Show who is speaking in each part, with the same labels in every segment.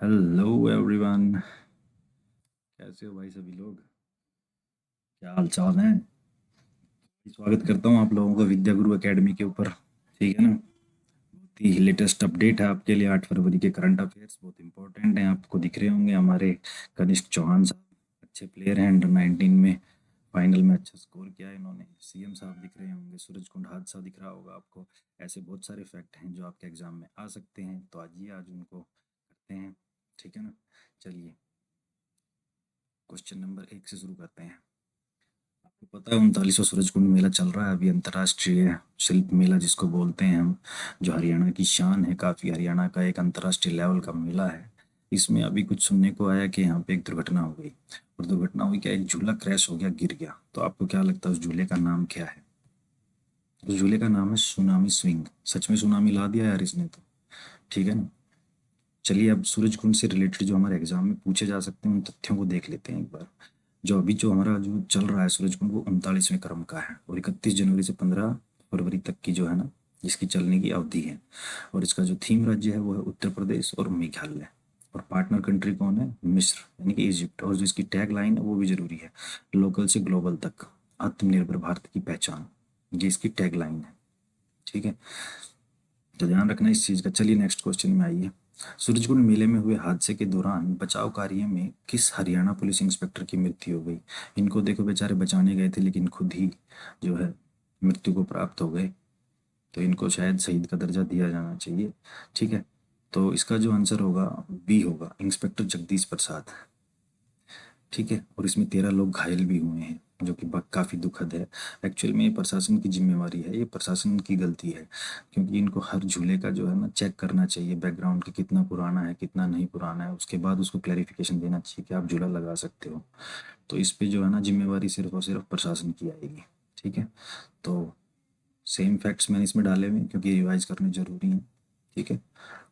Speaker 1: Hello everyone. कैसे हो भाई सभी लोग? क्या हाल चाल है? स्वागत करता हूँ आप लोगों का विद्या गुरु एकेडमी के ऊपर। ठीक है ना? बहुत ही लेटेस्ट अपडेट है आपके लिए। 8 फरवरी के करंट अफेयर्स बहुत इंपॉर्टेंट हैं, आपको दिख रहे होंगे। हमारे कनिष्क चौहान साहब अच्छे प्लेयर हैं, अंडर 19 में फाइनल में अच्छा स्कोर किया है इन्होंने। सीएम साहब दिख रहे होंगे, सूरज कुंड हादसा दिख रहा होगा आपको। ऐसे बहुत सारे फैक्ट हैं जो आपके एग्जाम में आ सकते हैं, तो आज उनको करते हैं। ठीक है ना? चलिए क्वेश्चन नंबर 1 से शुरू करते हैं। आपको पता है 39वां सूरजकुंड मेला चल रहा है अभी, अंतर्राष्ट्रीय शिल्प मेला जिसको बोलते हैं हम, जो हरियाणा की शान है। काफ़ी हरियाणा का एक अंतर्राष्ट्रीय लेवल का मेला है। इसमें अभी कुछ सुनने को आया कि यहाँ पे एक दुर्घटना हो गई। और दुर्घटना हुई क्या, एक झूला क्रैश हो गया, गिर गया। तो आपको क्या लगता है उस झूले का नाम क्या है? उस झूले का नाम है सुनामी स्विंग। सच में सुनामी ला दिया यार इसने तो। ठीक है ना? चलिए अब सूरज कुंड से रिलेटेड जो हमारे एग्जाम में पूछे जा सकते हैं उन तथ्यों को देख लेते हैं एक बार। जो हमारा जो चल रहा है सूरज कुंड, वो 39वें क्रम का है और 31 जनवरी से 15 फरवरी तक की जो है ना, इसकी चलने की अवधि है। और इसका जो थीम राज्य है वो है उत्तर प्रदेश और मेघालय। और पार्टनर कंट्री कौन है? मिस्र यानी कि इजिप्ट। और जो इसकी टैग लाइन है वो भी जरूरी है, लोकल से ग्लोबल तक, आत्मनिर्भर भारत की पहचान। ये इसकी टैग लाइन है। ठीक है, तो ध्यान रखना इस चीज़ का। चलिए नेक्स्ट क्वेश्चन में आइए। सूरजकुंड मेले में हुए हादसे के दौरान बचाव कार्य में किस हरियाणा पुलिस इंस्पेक्टर की मृत्यु हो गई? इनको देखो, बेचारे बचाने गए थे लेकिन खुद ही जो है मृत्यु को प्राप्त हो गए। तो इनको शायद शहीद का दर्जा दिया जाना चाहिए। ठीक है, तो इसका जो आंसर होगा बी होगा, इंस्पेक्टर जगदीश प्रसाद। ठीक है, और इसमें 13 लोग घायल भी हुए हैं, जो कि काफ़ी दुखद है। एक्चुअल में ये प्रशासन की जिम्मेवारी है, ये प्रशासन की गलती है। क्योंकि इनको हर झूले का जो है ना चेक करना चाहिए, बैकग्राउंड कि कितना पुराना है कितना नहीं पुराना है, उसके बाद उसको क्लैरिफिकेशन देना चाहिए कि आप झूला लगा सकते हो। तो इस पे जो है ना जिम्मेवारी सिर्फ और सिर्फ प्रशासन की आएगी। ठीक है, तो सेम फैक्ट्स मैंने इसमें डाले हुए हैं क्योंकि रिवाइज करने जरूरी हैं। ठीक है,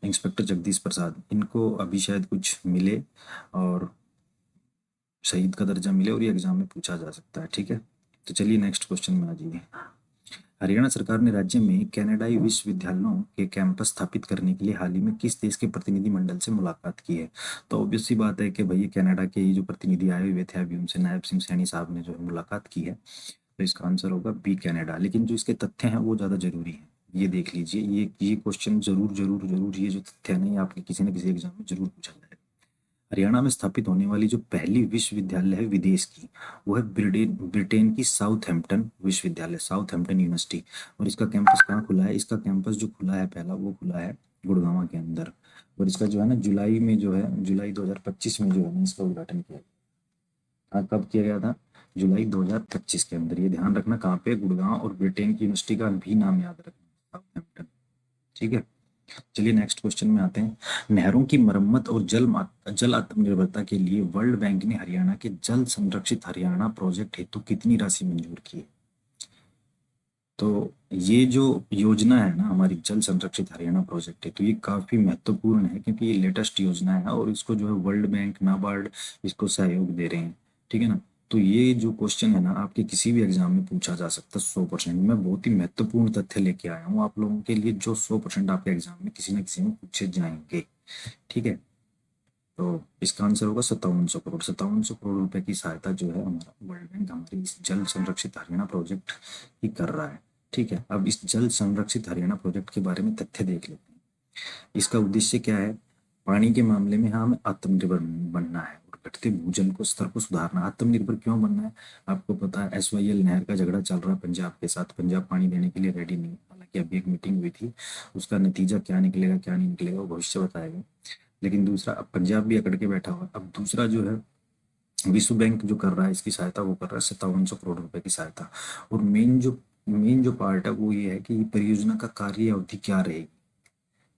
Speaker 1: इंस्पेक्टर जगदीश प्रसाद, इनको अभी शायद कुछ मिले और शहीद का दर्जा मिले, और ये एग्जाम में पूछा जा सकता है। ठीक है, तो चलिए नेक्स्ट क्वेश्चन में आ जाइए। हरियाणा सरकार ने राज्य में कनाडाई विश्वविद्यालयों के कैंपस स्थापित करने के लिए हाल ही में किस देश के प्रतिनिधि मंडल से मुलाकात की है? तो ऑब्वियस सी बात है कि भैया कनाडा के ये जो प्रतिनिधि आए हुए थे, अभी उनसे नायब सिंह सैनी साहब ने जो है मुलाकात की है। तो इसका आंसर होगा बी, कनाडा। लेकिन जो इसके तथ्य हैं वो ज़्यादा जरूरी हैं, ये देख लीजिए। ये क्वेश्चन जरूर जरूर जरूर, ये जो तथ्य है ना, ये आपके किसी न किसी एग्जाम में जरूर पूछा जाएगा। हरियाणा में स्थापित होने वाली जो पहली विश्वविद्यालय है विदेश की, वो है ब्रिटेन ब्रिटेन की साउथहैम्पटन विश्वविद्यालय, साउथहैम्पटन यूनिवर्सिटी। और इसका कैंपस कहाँ खुला है? इसका कैंपस जो खुला है पहला, वो खुला है गुड़गांव के अंदर। और इसका जो है ना जुलाई में जो है, जुलाई 2025 में जो है ना इसका उद्घाटन किया गया। हाँ, कब किया गया था? जुलाई 2025 के अंदर। ये ध्यान रखना कहाँ पे, गुड़गांव। और ब्रिटेन की यूनिवर्सिटी का भी नाम याद रखना, साउथहैम्पटन। ठीक है, चलिए नेक्स्ट क्वेश्चन में आते हैं। नहरों की मरम्मत और जल आत्मनिर्भरता के लिए वर्ल्ड बैंक ने हरियाणा के जल संरक्षित हरियाणा प्रोजेक्ट हेतु कितनी राशि मंजूर की है? तो ये जो योजना है ना हमारी, जल संरक्षित हरियाणा प्रोजेक्ट है, तो ये काफी महत्वपूर्ण है क्योंकि ये लेटेस्ट योजना है और इसको जो है वर्ल्ड बैंक, नाबार्ड इसको सहयोग दे रहे हैं। ठीक है ना? तो ये जो क्वेश्चन है ना आपके किसी भी एग्जाम में पूछा जा सकता है 100%। मैं बहुत ही महत्वपूर्ण तथ्य लेके आया हूँ आप लोगों के लिए, जो 100% आपके एग्जाम में किसी न किसी में पूछे जाएंगे। ठीक है, तो इसका आंसर होगा 5700 करोड़। 5700 करोड़ रुपए की सहायता जो है हमारा वर्ल्ड बैंक हमारी इस जल संरक्षित हरियाणा प्रोजेक्ट ही कर रहा है। ठीक है, अब इस जल संरक्षित हरियाणा प्रोजेक्ट के बारे में तथ्य देख लेते हैं। इसका उद्देश्य क्या है? पानी के मामले में हमें आत्मनिर्भर बनना है और घटते भूजल को स्तर को सुधारना। आत्मनिर्भर क्यों बनना है? आपको पता है SYL नहर का झगड़ा चल रहा है पंजाब के साथ। पंजाब पानी देने के लिए रेडी नहीं है। हालांकि अभी एक मीटिंग हुई थी, उसका नतीजा क्या निकलेगा क्या नहीं निकलेगा वो भविष्य बताएगा। लेकिन दूसरा, अब पंजाब भी अकड़ के बैठा हुआ है। अब दूसरा जो है, विश्व बैंक जो कर रहा है इसकी सहायता, वो कर रहा है 5700 करोड़ रुपए की सहायता। और मेन जो पार्ट है वो ये है कि परियोजना का कार्य अवधि क्या रहेगी।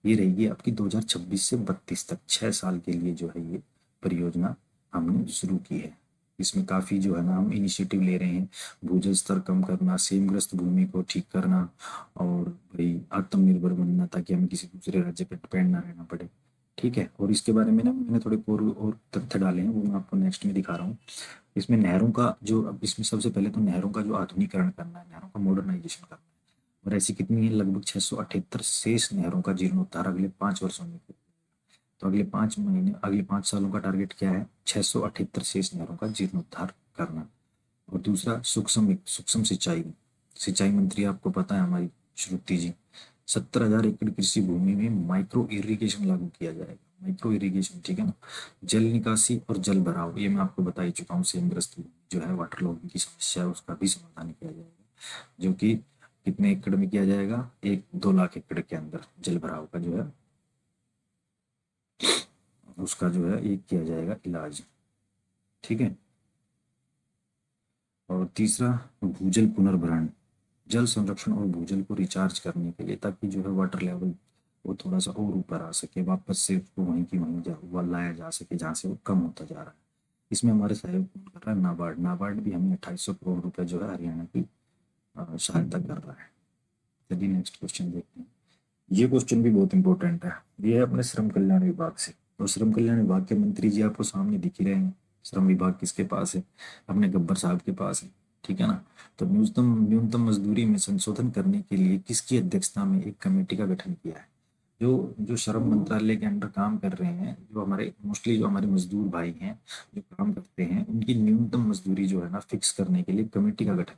Speaker 1: ये रहेगी आपकी 2026 से 32 तक, 6 साल के लिए जो है ये परियोजना हमने शुरू की है। इसमें काफ़ी जो है ना हम इनिशिएटिव ले रहे हैं। भूजल स्तर कम करना, सेमग्रस्त भूमि को ठीक करना, और भाई आत्मनिर्भर बनना, ताकि हमें किसी दूसरे राज्य पर डिपेंड ना रहना पड़े। ठीक है, और इसके बारे में ना मैंने थोड़े और तथ्य डाले हैं, वो मैं आपको नेक्स्ट में दिखा रहा हूँ। इसमें नहरों का जो, अब इसमें सबसे पहले तो नहरों का जो आधुनिकीकरण करना है, नहरों का मॉडर्नाइजेशन करना है। और ऐसी कितनी है? लगभग 678 शेष नहरों का जीर्णोद्धार अगले 5 वर्षों में किया। तो अगले 5 सालों का टारगेट क्या है? 678 शेष नहरों का जीर्णोद्धार करना। और दूसरा सूक्ष्म सूक्ष्म सिंचाई। सिंचाई मंत्री आपको पता है हमारी श्रुति जी। 70,000 एकड़ कृषि भूमि में माइक्रो इरिगेशन लागू किया जाएगा। माइक्रो इरिगेशन, ठीक है ना। जल निकासी और जल भराव, ये मैं आपको बता ही चुका हूँ। सेमग्रस्त जो है वाटर लॉगिंग की समस्या है, उसका भी समाधान किया जाएगा, जो कि कितने एकड़ में किया जाएगा? 2 लाख एकड़ के अंदर जल भराव का जो है उसका जो है ये किया जाएगा इलाज, ठीक है। और तीसरा भूजल पुनर्भरण, जल संरक्षण और भूजल को रिचार्ज करने के लिए, ताकि जो है वाटर लेवल वो थोड़ा सा और ऊपर आ सके, वापस से उसको वहीं की वहीं लाया जा सके जहाँ से वो कम होता जा रहा है। इसमें हमारे सहयोग कौन कर रहा है? नाबार्ड। नाबार्ड भी हमें 2800 करोड़ रुपए जो है हरियाणा की सहायता कर रहा है। चलिए नेक्स्ट क्वेश्चन देखते हैं। ये क्वेश्चन भी बहुत इंपॉर्टेंट है। ये है अपने श्रम कल्याण विभाग से। और श्रम कल्याण विभाग के मंत्री जी आपको सामने दिख ही रहे हैं। श्रम विभाग किसके पास है? अपने गब्बर साहब के पास है, ठीक है ना। तो न्यूनतम न्यूनतम मजदूरी में संशोधन करने के लिए किसकी अध्यक्षता में एक कमेटी का गठन किया है? जो जो श्रम मंत्रालय के अंडर काम कर रहे हैं, जो हमारे मोस्टली जो हमारे मजदूर भाई हैं जो काम करते हैं, उनकी न्यूनतम मजदूरी जो है ना फिक्स करने के लिए कमेटी का गठन।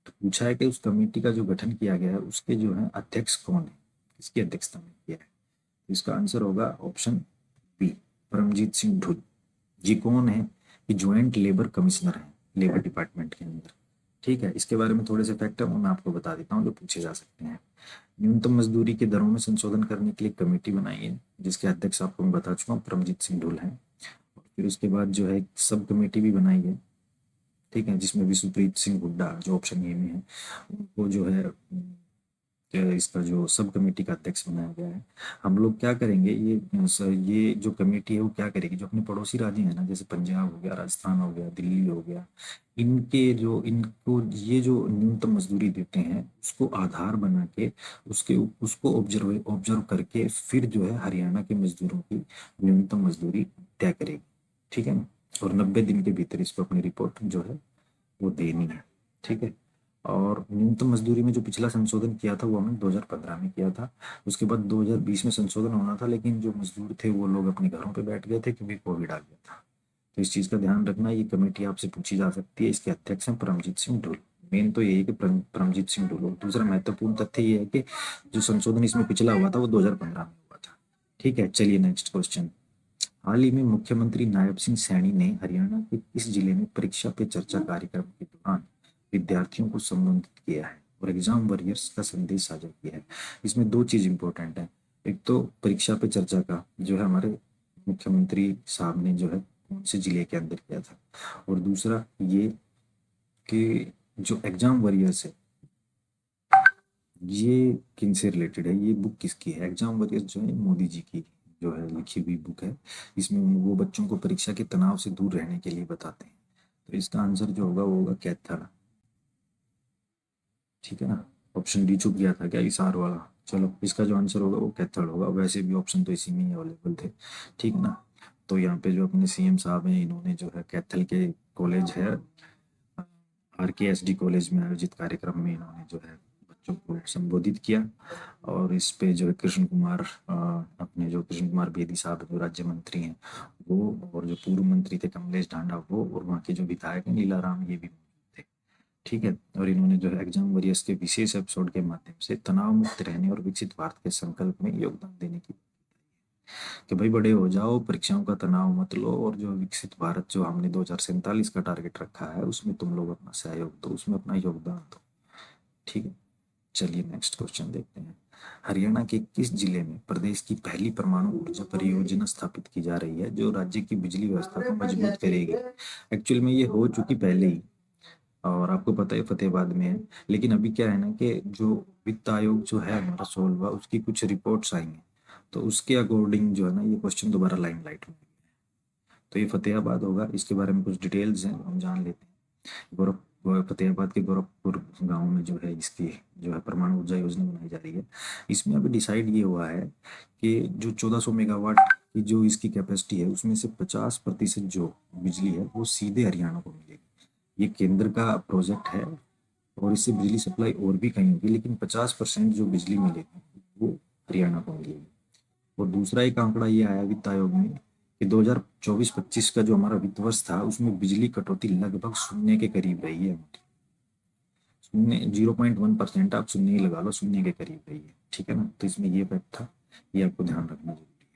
Speaker 1: तो पूछा है कि उस कमेटी का जो गठन किया गया है उसके जो है अध्यक्ष कौन है, किसकी अध्यक्षता में किया है? तो इसका आंसर होगा ऑप्शन बी, परमजीत सिंह ढुल। जी कौन है? ये ज्वाइंट लेबर कमिश्नर है लेबर डिपार्टमेंट के अंदर, ठीक है। इसके बारे में थोड़े से फैक्टर मैं आपको बता देता हूँ जो पूछे जा सकते हैं। न्यूनतम मजदूरी के दरों में संशोधन करने के लिए कमेटी बनाई है, जिसके अध्यक्ष आपको मैं बता चुका हूँ, परमजीत सिंह ढुल हैं। और फिर उसके बाद जो है एक सब कमेटी भी बनाई है, ठीक है, जिसमें विश्वप्रीत सिंह हुड्डा जो ऑप्शन ए में है उनको जो है इसका जो सब कमेटी का अध्यक्ष बनाया गया है। हम लोग क्या करेंगे, ये जो कमेटी है वो क्या करेगी, जो अपने पड़ोसी राज्य हैं ना, जैसे पंजाब हो गया, राजस्थान हो गया, दिल्ली हो गया, इनके जो इनको ये जो न्यूनतम मजदूरी देते हैं उसको आधार बना के उसको ऑब्जर्व करके फिर जो है हरियाणा के मजदूरों की न्यूनतम मजदूरी तय करेगी, ठीक है ना। और 90 दिन के भीतर इसको अपनी रिपोर्ट जो है वो देनी है, ठीक है। और न्यूनतम मजदूरी में जो पिछला संशोधन किया था वो हमने 2015 में किया था। उसके बाद 2020 में संशोधन होना था, लेकिन जो मजदूर थे वो लोग अपने घरों पे बैठ गए थे क्योंकि कोविड आ गया था। तो इस चीज़ का ध्यान रखना, ये कमेटी आपसे पूछी जा सकती है। इसके अध्यक्ष हैं परमजीत सिंह ढुल। मेन तो यही है कि परमजीत सिंह ढुल। और दूसरा महत्वपूर्ण तथ्य ये है कि जो संशोधन इसमें पिछला हुआ था वो 2015 में हुआ था, ठीक है। चलिए नेक्स्ट क्वेश्चन। हाल ही में मुख्यमंत्री नायब सिंह सैनी ने हरियाणा के किस जिले में परीक्षा पे चर्चा कार्यक्रम के दौरान विद्यार्थियों को संबोधित किया है और एग्जाम वॉरियर्स का संदेश साझा किया है? इसमें दो चीज इंपॉर्टेंट है। एक तो परीक्षा पे चर्चा का जो है हमारे मुख्यमंत्री साहब ने जो है कौन से जिले के अंदर किया था, और दूसरा ये कि जो एग्जाम वॉरियर्स है ये किन से रिलेटेड है, ये बुक किसकी है? एग्जाम वॉरियर्स जो है मोदी जी की जो है लिखी हुई बुक है। इसमें वो बच्चों को परीक्षा के तनाव से दूर रहने के लिए बताते हैं। तो इसका आंसर जो होगा वो होगा कैथल, ठीक है ना। ऑप्शन डी चुप गया था क्या इसार वाला? चलो इसका जो आंसर होगा वो कैथल होगा। वैसे भी ऑप्शन तो इसी में ही अवेलेबल थे, ठीक ना। तो यहाँ पे जो अपने सीएम साहब हैं इन्होंने जो है कैथल के कॉलेज है RKSD कॉलेज में आयोजित कार्यक्रम में इन्होंने जो है बच्चों को संबोधित किया। और इस पे जो है कृष्ण कुमार अपने जो कृष्ण कुमार बेदी साहब जो राज्य मंत्री हैं वो, और जो पूर्व मंत्री थे कमलेश ढांडा वो, और वहाँ के जो विधायक हैं नीलाराम, ये भी मौजूद थे, ठीक है। और इन्होंने जो है एग्जाम वॉरियर्स के विशेष एपिसोड के माध्यम से तनाव मुक्त रहने और विकसित भारत के संकल्प में योगदान देने की, कि भाई बड़े हो जाओ, परीक्षाओं का तनाव मत लो, और जो विकसित भारत जो हमने 2047 का टारगेट रखा है उसमें तुम लोग अपना सहयोग दो, उसमें अपना योगदान दो, ठीक है। चलिए नेक्स्ट क्वेश्चन देखते हैं। हरियाणा के किस जिले में प्रदेश की पहली परमाणु ऊर्जा परियोजना स्थापित की जा रही है जो राज्य की बिजली व्यवस्था को मजबूत करेगी? एक्चुअल में ये हो चुकी पहले ही, और आपको पता है फतेहाबाद में है। लेकिन अभी क्या है ना कि जो वित्त आयोग जो है हमारा 16वां, उसकी कुछ रिपोर्ट्स आई हैं, तो उसके अकॉर्डिंग जो है ना ये क्वेश्चन दोबारा लाइमलाइट में है। तो ये फतेहाबाद होगा। इसके बारे में कुछ डिटेल्स हैं हम जान लेते हैं। फतेहाबाद के गोरखपुर गांव में जो है इसकी जो है परमाणु ऊर्जा योजना बनाई जा रही है। इसमें अभी डिसाइड ये हुआ है कि जो 1400 मेगावाट की जो इसकी कैपेसिटी है उसमें से 50% जो बिजली है वो सीधे हरियाणा को मिलेगी। ये केंद्र का प्रोजेक्ट है और इससे बिजली सप्लाई और भी कहीं होगी, लेकिन 50% जो बिजली मिलेगी वो हरियाणा को मिलेगी। और दूसरा एक आंकड़ा ये आया वित्त आयोग में कि 2024-25 का जो हमारा वित्त वर्ष था उसमें बिजली कटौती लगभग शून्य के करीब रही है। शून्य 0.1%, आप शून्य ही लगा लो, शून्य के करीब रही है। ठीक है ना, तो इसमें ये फैक्ट था, ये आपको ध्यान रखना जरूरी है।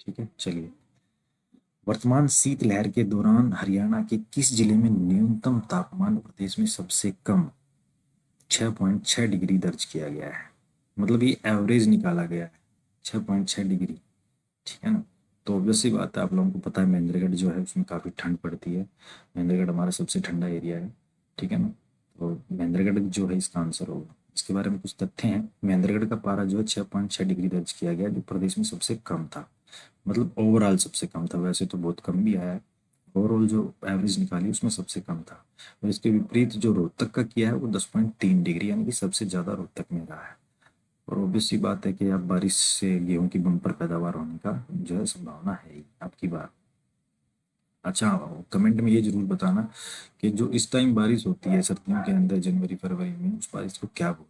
Speaker 1: ठीक है, चलिए। वर्तमान शीतलहर के दौरान हरियाणा के किस जिले में न्यूनतम तापमान प्रदेश में सबसे कम 6.6 डिग्री दर्ज किया गया है? मतलब ये एवरेज निकाला गया है, 6.6 डिग्री। ठीक है ना, तो ऑब्वियस सी बात है, आप लोगों को पता है महेंद्रगढ़ जो है उसमें काफ़ी ठंड पड़ती है। महेंद्रगढ़ हमारा सबसे ठंडा एरिया है। ठीक है ना, तो महेंद्रगढ़ जो है इसका आंसर होगा। इसके बारे में कुछ तथ्य हैं। महेंद्रगढ़ का पारा जो है 6.6 डिग्री दर्ज किया गया, जो प्रदेश में सबसे कम था। मतलब ओवरऑल सबसे कम था, वैसे तो बहुत कम भी आया है। ओवरऑल जो एवरेज निकाली उसमें सबसे कम था। और इसके विपरीत जो रोहतक का किया है वो 10.3 डिग्री, यानी कि सबसे ज़्यादा रोहतक में रहा है। और ऑब्वियस सी बात है कि अब बारिश से गेहूं की बम्पर पैदावार होने का जो है संभावना है ही आपकी बात। अच्छा, कमेंट में ये जरूर बताना कि जो इस टाइम बारिश होती है सर्दियों के अंदर जनवरी फरवरी में, उस बारिश को क्या बोलते हैं।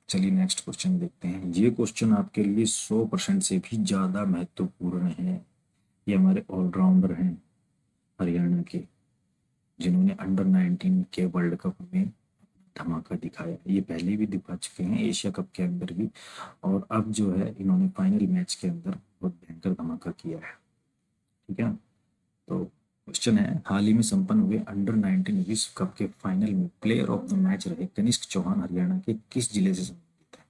Speaker 1: चलिए नेक्स्ट क्वेश्चन देखते हैं। ये क्वेश्चन आपके लिए 100% से भी ज़्यादा महत्वपूर्ण है। ये हमारे ऑलराउंडर हैं हरियाणा के, जिन्होंने अंडर 19 के वर्ल्ड कप में धमाका दिखाया। ये पहले भी दिखा चुके हैं एशिया कप के अंदर भी, और अब जो है इन्होंने फाइनल मैच के अंदर बहुत भयंकर धमाका किया है। ठीक है, तो क्वेश्चन है, हाल ही में संपन्न हुए अंडर 19 विश्व कप के फाइनल में प्लेयर ऑफ द मैच रहे कनिष्क चौहान हरियाणा के किस जिले से संबंधित है?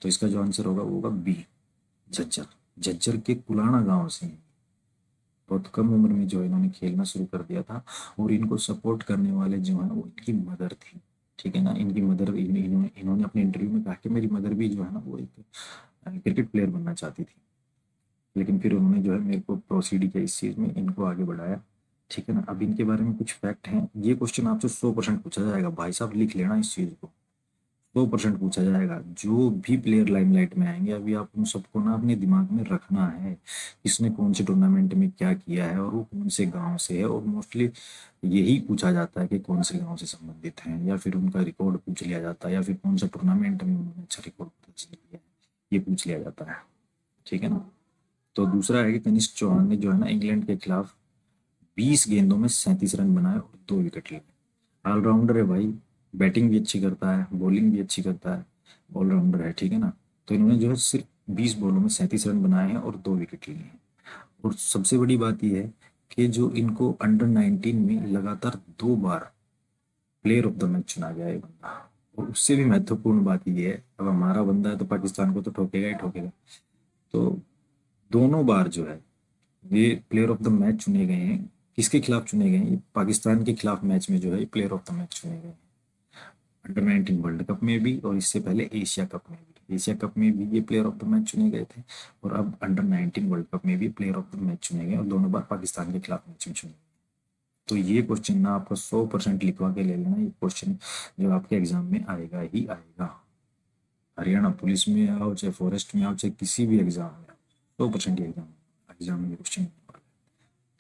Speaker 1: तो इसका जो आंसर होगा वो होगा बी, झज्जर। झज्जर के कुलाणा गांव से हैं। बहुत कम उम्र में जो है इन्होंने खेलना शुरू कर दिया था, और इनको सपोर्ट करने वाले जो है वो इनकी मदर थी। ठीक है ना, इनकी मदर, इन्होंने अपने इंटरव्यू में कहा कि मेरी मदर भी जो है ना वो एक क्रिकेट प्लेयर बनना चाहती थी, लेकिन फिर उन्होंने जो है मेरे को प्रोसीड किया इस चीज़ में, इनको आगे बढ़ाया। ठीक है ना, अब इनके बारे में कुछ फैक्ट हैं। ये क्वेश्चन आपसे 100% पूछा जाएगा भाई साहब, लिख लेना इस चीज़ को। 100% पूछा जाएगा। जो भी प्लेयर लाइमलाइट में आएंगे अभी आप उन सबको ना अपने दिमाग में रखना है, किसने कौन से टूर्नामेंट में क्या किया है और वो कौन से गांव से है। और मोस्टली यही पूछा जाता है कि कौन से गांव से संबंधित हैं, या फिर उनका रिकॉर्ड पूछ लिया जाता है, या फिर कौन सा टूर्नामेंट में उन्होंने अच्छा रिकॉर्ड दर्ज किया है, ये पूछ लिया जाता है। ठीक है ना, तो दूसरा है कि कनिष्क चौहान ने जो है ना इंग्लैंड के खिलाफ 20 गेंदों में 37 रन बनाए और 2 विकेट लिए। ऑलराउंडर है भाई, बैटिंग भी अच्छी करता है, बॉलिंग भी अच्छी करता है, ऑलराउंडर है। ठीक है ना, तो इन्होंने जो है सिर्फ 20 बॉलों में 37 रन बनाए हैं और 2 विकेट लिए हैं। और सबसे बड़ी बात यह है कि जो इनको अंडर 19 में लगातार 2 बार प्लेयर ऑफ द मैच चुना गया है बंदा। और उससे भी महत्वपूर्ण बात यह है, अब हमारा बंदा है तो पाकिस्तान को तो ठोकेगा ही ठोकेगा। तो दोनों बार जो है ये प्लेयर ऑफ द मैच चुने गए हैं। किसके खिलाफ चुने गए हैं? ये पाकिस्तान के खिलाफ मैच में जो है प्लेयर ऑफ द मैच चुने गए हैं। अंडर 19 वर्ल्ड कप में भी, और इससे पहले एशिया कप में भी। एशिया कप में भी ये प्लेयर ऑफ द मैच चुने गए थे, और अब अंडर 19 वर्ल्ड कप में भी प्लेयर ऑफ द मैच चुने गए, और दोनों बार पाकिस्तान के खिलाफ मैच में चुने गए। तो ये क्वेश्चन ना आपका 100% लिखवा के ले लेना। ये क्वेश्चन जो आपके एग्जाम में आएगा ही आएगा। हरियाणा पुलिस में आओ, चाहे फॉरेस्ट में आओ, चाहे किसी भी एग्जाम में आओ, 100% ये एग्जाम में क्वेश्चन।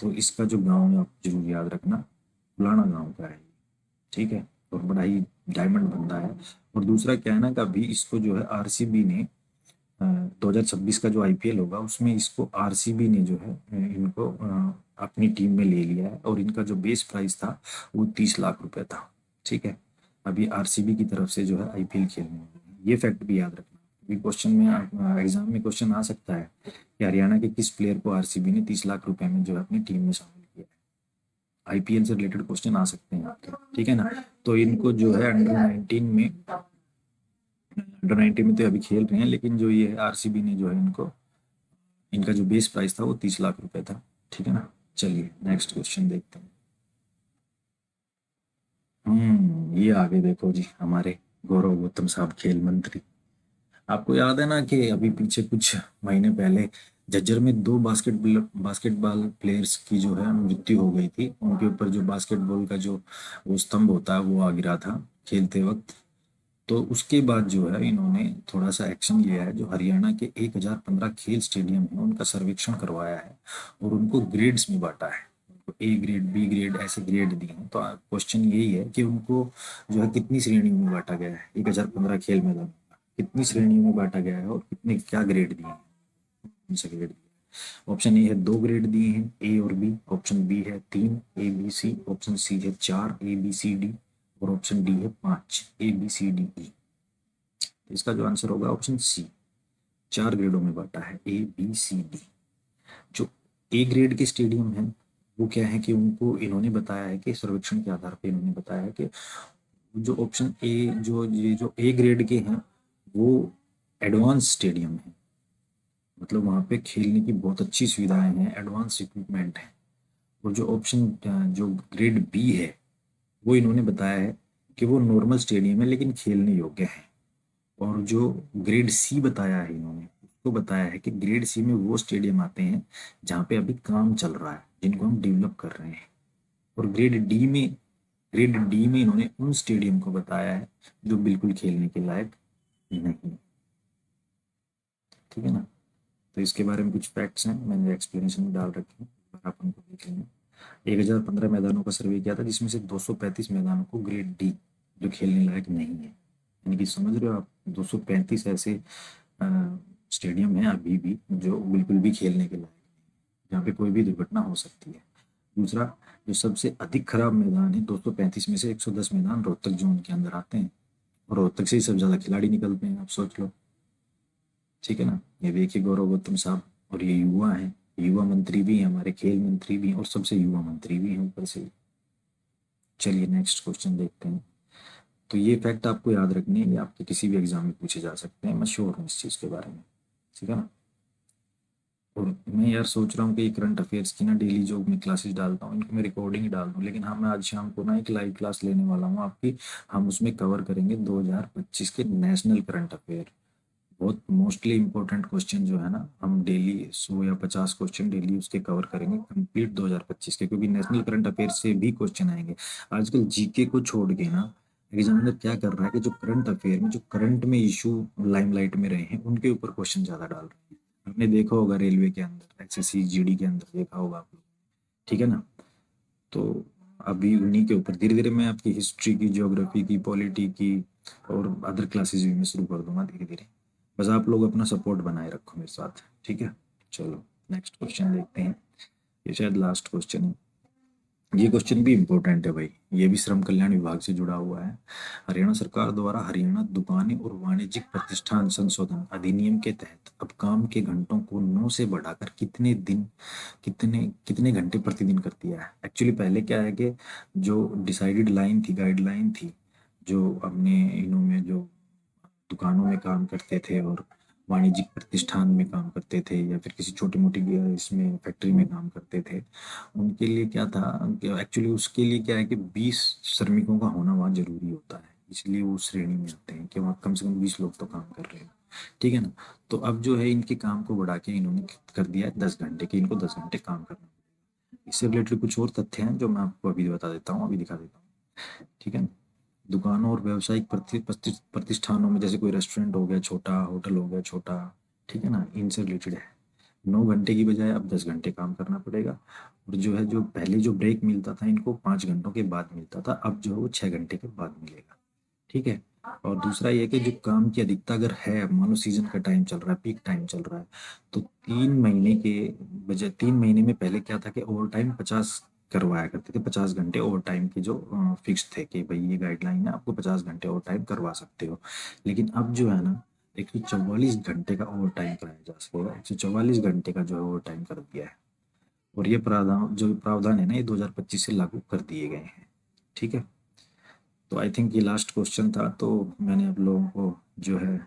Speaker 1: तो इसका जो गांव है आप जरूर याद रखना, फुलाना गांव का है। ठीक है, और बड़ा ही डायमंड बंदा है। और दूसरा क्या है ना कि अभी इसको जो है आरसीबी ने 2026 का जो आईपीएल होगा उसमें इसको आरसीबी ने जो है इनको अपनी टीम में ले लिया है, और इनका जो बेस प्राइस था वो 30 लाख रुपए था। ठीक है, अभी आरसीबी की तरफ से जो है आईपीएल खेलने वाले हैं, ये फैक्ट भी याद रखना। अभी क्वेश्चन में एग्जाम में क्वेश्चन आ सकता है कि हरियाणा के किस प्लेयर को आरसीबी ने 30 लाख रुपए में जो है अपनी टीम में शामिल किया है। आईपीएल से रिलेटेड क्वेश्चन आ सकते हैं आपके। ठीक है ना, तो इनको जो है अंडर 19 में तो अभी खेल रहे हैं, लेकिन जो ये आरसीबी ने जो है इनको, इनका जो बेस प्राइस था वो 30 लाख रुपए था। ठीक है ना, चलिए नेक्स्ट क्वेश्चन देखते हैं। ये आगे देखो जी, हमारे गौरव गौतम साहब खेल मंत्री। आपको याद है ना कि अभी पीछे कुछ महीने पहले झज्जर में 2 बास्केटबॉल प्लेयर्स की जो है मृत्यु हो गई थी। उनके ऊपर जो बास्केटबॉल का जो वो स्तंभ होता है वो आ गिरा था खेलते वक्त। तो उसके बाद जो है इन्होंने थोड़ा सा एक्शन लिया है। जो हरियाणा के 1015 खेल स्टेडियम है उनका सर्वेक्षण करवाया है, और उनको ग्रेड्स में बांटा है। उनको ए ग्रेड, बी ग्रेड, ऐसे ग्रेड दिए हैं। तो क्वेश्चन यही है कि उनको जो है कितनी श्रेणी में बांटा गया है 1015 खेल मैदान। कितनी श्रेणियों में बांटा गया है और कितने क्या ग्रेड दिए हैं, कौन सा ग्रेड दिया है। ऑप्शन ए है 2 ग्रेड दिए हैं, ए और बी। ऑप्शन बी है 3 A B C. Option C है 4 ए बी सी डी। और ऑप्शन डी है 5 A B C D E. तो इसका जो आंसर होगा ऑप्शन सी, 4 ग्रेडों में बांटा है, ए बी सी डी। जो ए ग्रेड के स्टेडियम हैं वो क्या है कि उनको इन्होंने बताया है कि सर्वेक्षण के आधार पर इन्होंने बताया है कि जो ऑप्शन ए, जो ये जो ए ग्रेड के हैं वो एडवांस स्टेडियम है, मतलब वहाँ पे खेलने की बहुत अच्छी सुविधाएं हैं, एडवांस इक्विपमेंट है। और जो ऑप्शन जो ग्रेड बी है वो इन्होंने बताया है कि वो नॉर्मल स्टेडियम है लेकिन खेलने योग्य है। और जो ग्रेड सी बताया है इन्होंने, उसको बताया है कि ग्रेड सी में वो स्टेडियम आते हैं जहाँ पे अभी काम चल रहा है, जिनको हम डेवलप कर रहे हैं। और ग्रेड डी में इन्होंने उन स्टेडियम को बताया है जो बिल्कुल खेलने के लायक नहीं। ठीक है ना। तो इसके बारे में कुछ फैक्ट्स हैं, मैंने एक्सप्लेनेशन में डाल रखे हैं, आप उनको देख लेंगे। 1015 मैदानों का सर्वे किया था जिसमें से 235 मैदानों को ग्रेड डी, जो खेलने लायक नहीं है। यानी कि समझ रहे हो आप, 235 ऐसे स्टेडियम है अभी भी जो बिल्कुल भी खेलने के लायक नहीं, जहाँ पे कोई भी दुर्घटना हो सकती है। दूसरा, जो सबसे अधिक खराब मैदान है, 235 में से 110 मैदान रोहतक जोन के अंदर आते हैं, और रोहतक से ही सब ज़्यादा खिलाड़ी निकलते हैं, आप सोच लो। ठीक है ना। ये देखिए गौरव गौतम साहब, और ये युवा हैं, युवा मंत्री भी हैं हमारे, खेल मंत्री भी हैं, और सबसे युवा मंत्री भी हैं ऊपर से। चलिए नेक्स्ट क्वेश्चन देखते हैं। तो ये फैक्ट आपको याद रखने हैं, ये आपके किसी भी एग्जाम में पूछे जा सकते हैं, मैं श्योर हूँ इस चीज़ के बारे में। ठीक है ना। और मैं यार सोच रहा हूँ कि करंट अफेयर्स की ना डेली जो मैं क्लासेस डालता हूँ इनको मैं रिकॉर्डिंग ही डाल दूँ, लेकिन हाँ मैं आज शाम को ना एक लाइव क्लास लेने वाला हूँ आपकी। हम उसमें कवर करेंगे 2025 के नेशनल करंट अफेयर। बहुत मोस्टली इंपॉर्टेंट क्वेश्चन जो है ना, हम डेली 100 या 50 क्वेश्चन डेली उसके कवर करेंगे कंप्लीट 2025 के, क्योंकि नेशनल करंट अफेयर से भी क्वेश्चन आएंगे। आजकल जीके को छोड़ के ना एग्जामिनर क्या कर रहा है कि जो करंट अफेयर में, जो करंट में इशू लाइमलाइट में रहे हैं उनके ऊपर क्वेश्चन ज्यादा डाल रहे हैं। आपने देखा होगा रेलवे के अंदर, एसएससी जीडी के अंदर देखा होगा आप लोग। ठीक है ना। तो अभी उन्हीं के ऊपर धीरे धीरे मैं आपकी हिस्ट्री की, ज्योग्राफी की, पॉलिटी की और अदर क्लासेस भी मैं शुरू कर दूंगा धीरे धीरे। बस आप लोग अपना सपोर्ट बनाए रखो मेरे साथ। ठीक है। चलो नेक्स्ट क्वेश्चन देखते हैं। ये शायद लास्ट क्वेश्चन है। ये क्वेश्चन भी इम्पोर्टेंट है भाई, ये भी श्रम कल्याण विभाग से जुड़ा हुआ है। हरियाणा सरकार द्वारा हरियाणा दुकानें और वाणिज्यिक प्रतिष्ठान संशोधन अधिनियम के तहत अब काम के घंटों को 9 से बढ़ाकर कितने कितने घंटे प्रतिदिन कर दिया है। एक्चुअली पहले क्या है कि जो डिसाइडेड लाइन थी, गाइडलाइन थी, जो अपने इनों में जो दुकानों में काम करते थे और वाणिज्यिक प्रतिष्ठान में काम करते थे या फिर किसी छोटी मोटी इसमें फैक्ट्री में काम करते थे, उनके लिए क्या था कि एक्चुअली उसके लिए क्या है कि 20 श्रमिकों का होना वहाँ जरूरी होता है, इसलिए वो श्रेणी में आते हैं कि वहाँ कम से कम 20 लोग तो काम कर रहे हो। ठीक है ना। तो अब जो है इनके काम को बढ़ा के इन्होंने कर दिया है 10 घंटे, की इनको 10 घंटे काम करना है। इससे रिलेटेड कुछ और तथ्य हैं जो मैं आपको अभी बता देता हूँ, अभी दिखा देता हूँ। ठीक है ना। दुकानों और व्यावसायिक प्रतिष्ठानों में, जैसे कोई रेस्टोरेंट हो गया छोटा, होटल हो गया छोटा, ठीक है ना, इनसे रिलेटेड है। 9 घंटे की बजाय अब 10 घंटे काम करना पड़ेगा। और जो है, जो पहले जो ब्रेक मिलता था इनको 5 घंटों के बाद मिलता था, अब जो है वो 6 घंटे के बाद मिलेगा। ठीक है। और दूसरा ये कि जो काम की अधिकता अगर है, मान लो सीजन का टाइम चल रहा है, पीक टाइम चल रहा है, तो 3 महीने के बजाय 3 महीने में पहले क्या था कि ओवर टाइम 50 करवाया करते थे, 50 घंटे ओवर टाइम के जो फिक्स थे कि भाई ये गाइडलाइन है, आपको 50 घंटे ओवर टाइम करवा सकते हो। लेकिन अब जो है ना, 144 घंटे का ओवर टाइम कराया जा सकेगा, 144 घंटे का जो है ओवर टाइम कर दिया है। और ये प्रावधान है ना, ये 2025 से लागू कर दिए गए हैं। ठीक है। तो आई थिंक ये लास्ट क्वेश्चन था, तो मैंने आप लोगों को जो है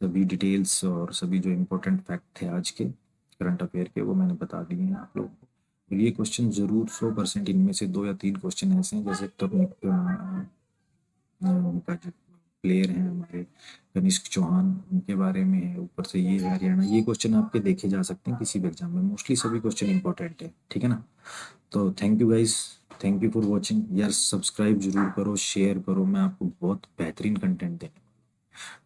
Speaker 1: सभी डिटेल्स और सभी जो इम्पोर्टेंट फैक्ट थे आज के करंट अफेयर के, वो मैंने बता दिए हैं आप लोगों को। और ये क्वेश्चन जरूर 100% इनमें से 2 या 3 क्वेश्चन ऐसे हैं, जैसे तो उनका जो प्लेयर हैं हमारे कनिष्क चौहान, उनके बारे में है, ऊपर से ये है हरियाणा, ये क्वेश्चन आपके देखे जा सकते हैं किसी भी एग्जाम में, मोस्टली सभी क्वेश्चन इंपॉर्टेंट है। ठीक है ना। तो thank you guys, thank you for watching यार। सब्सक्राइब जरूर करो, शेयर करो, मैं आपको बहुत बेहतरीन कंटेंट देने वाला हूँ।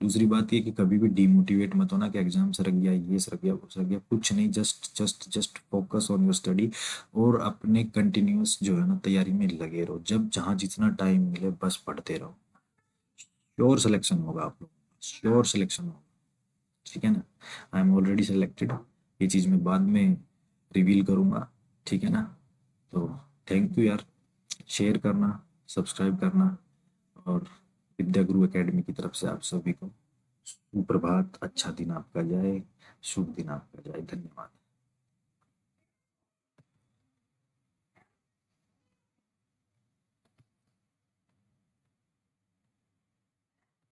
Speaker 1: दूसरी बात ये कि कभी भी डिमोटिवेट मत होना कि एग्जाम सरक गया, ये सरक गया, वो सरक गया, कुछ नहीं। Just just just focus on your study और अपने कंटिन्यूस जो है ना तैयारी में लगे रहो। जब जहाँ जितना टाइम मिले बस पढ़ते रहो, श्योर सिलेक्शन होगा आप लोग। श्योर सिलेक्शन होगा, ठीक है ना। आई एम ऑलरेडी सिलेक्टेड, ये चीज़ मैं बाद में रिवील करूँगा, ठीक है ना। तो थैंक यू यार, शेयर करना, सब्सक्राइब करना, और विद्या गुरु एकेडमी की तरफ से आप सभी को सुप्रभात, अच्छा दिन आपका जाए, शुभ दिन आपका जाए, धन्यवाद।